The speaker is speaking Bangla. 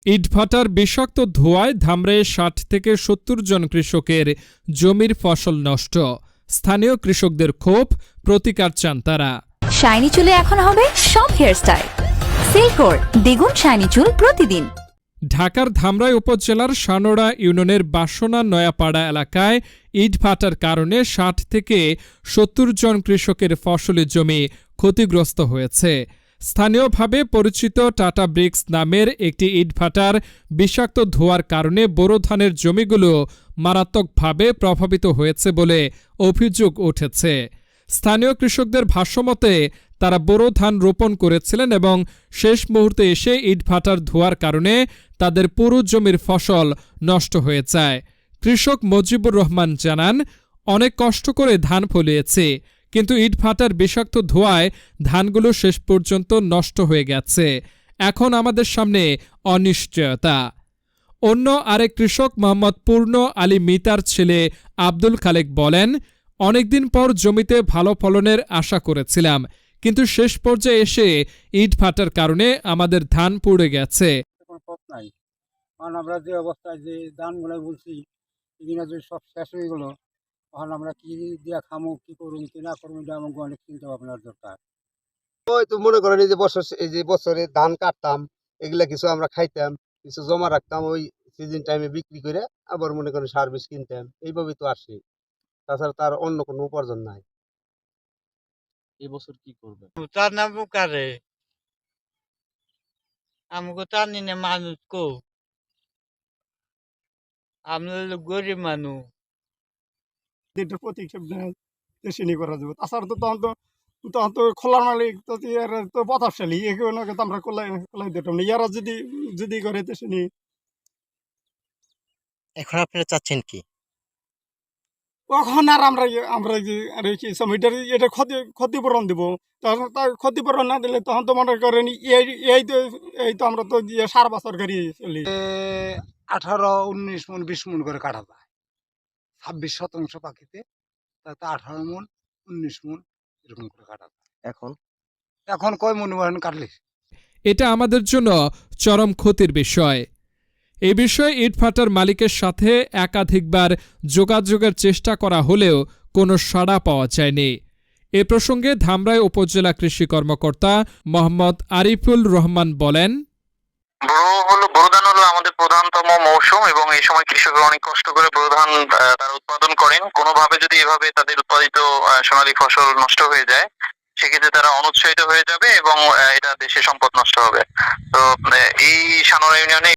ইটভাটার বিষাক্ত ধোঁয়ায় ধামরাইয়ে ৬০ থেকে ৭০ জন কৃষকের জমির ফসল নষ্ট। স্থানীয় কৃষকদের ক্ষোভ, প্রতিকার চান তারা। শাইনি চুলে এখন হবে সব হেয়ারস্টাইল। সিল্কোর দ্বিগুণ শাইনি চুল প্রতিদিন। ঢাকার ধামরাই উপজেলার সানোড়া ইউনিয়নের বাসনা নয়াপাড়া এলাকায় ইটভাটার কারণে ৬০ থেকে ৭০ জন কৃষকের ফসলি জমি ক্ষতিগ্রস্ত হয়েছে। স্থানীয়ভাবে পরিচিত টাটা ব্রিক্স নামের একটি ইটভাটার বিষাক্ত ধোঁয়ার কারণে বোরো ধানের জমিগুলো মারাত্মকভাবে প্রভাবিত হয়েছে বলে অভিযোগ উঠেছে। স্থানীয় কৃষকদের ভাষ্যমতে তারা বোরো ধান রোপণ করেছিলেন এবং শেষ মুহূর্তে এসে ইটভাটার ধোঁয়ার কারণে তাদের পুরো জমির ফসল নষ্ট হয়ে যায়। কৃষক মজিবুর রহমান জানান, অনেক কষ্ট করে ধান ফলিয়েছে, কিন্তু ইটভাটার বিষাক্ত ধোঁয়ায় ধানগুলো শেষ পর্যন্ত নষ্ট হয়ে গেছে। এখন আমাদের সামনে অনিশ্চয়তা। অন্য আরেক কৃষক মোহাম্মদ পূর্ণ আলী মিতার ছেলে আব্দুল খালেক বলেন, অনেকদিন পর জমিতে ভালো ফলনের আশা করেছিলাম, কিন্তু শেষ পর্যায়ে এসে ইটভাটার কারণে আমাদের ধান পুড়ে গেছে। আমরা যে অবস্থায় যে ধানগুলো বলছি এগুলো যদি সব শেষ হয়ে গেল, তখন আমরা কি দিয়া খামো, কি করুম, কি না করুম, এটা আমাকে অনেক চিন্তা ভাবনার দরকার। ওই তো মনে করেন এই যে বছরে ধান কাটতাম, এগুলা কিছু আমরা খাইতাম, কিছু জমা রাখতাম, ওই সিজন টাইমে বিক্রি করে আবার মনে করেন সার বীজ কিনতাম, এইভাবে তো আসি। তাছাড়া তার অন্য কোনো উপার্জন নাই। এবছর কি করবে? তার নাম কারে আমাকে তার নিনে মানুষ কো আমরা হলো গরিব মানুষ। এটা প্রতিক্ষেপ দেশে করা যাবে। তাছাড়া তো তখন তো খোলার মালিক তো তো প্রতাপশালী, এগুলো তো আমরা খোলাই দিতাম না। ইয়ারা যদি করে দেশে নিয়ে। এখন আপনারা চাচ্ছেন কি? তখন আর আমরা এটা ক্ষতিপূরণ দিব। তখন তার ক্ষতিপূরণ না দিলে তখন তো মনে করেন এই তো আমরা তো ৭.৫ সরকারি চলি। ১৮, ১৯ মণ ২০ মণ করে কাটা যায়। ২৬% পাখিতে তাতে ১৮ মণ ১৯ মণ এরকম করে কাটা যায়। এখন কয় মণ কাটলে? এটা আমাদের জন্য চরম ক্ষতির বিষয়। এ বিষয়ে ইটভাটার মালিকের সাথে একাধিকবার যোগাযোগের চেষ্টা করা হলেও কোনো সাড়া পাওয়া যায়নি। এ প্রসঙ্গে ধামরাই উপজেলা কৃষি কর্মকর্তা মোহাম্মদ আরিফুল রহমান বলেন, বোরো ধান হলো আমাদের প্রধানতম মৌসুম এবং এই সময় কৃষকরা অনেক কষ্ট করে বোরো ধান তারা উৎপাদন করেন। কোনোভাবে যদি এভাবে তাদের উৎপাদিত সোনালী ফসল নষ্ট হয়ে যায়, সেক্ষেত্রে তারা অনুৎসাহিত হয়ে যাবে এবং এটা দেশের সম্পদ নষ্ট হবে। তো এই সানোরা ইউনিয়নে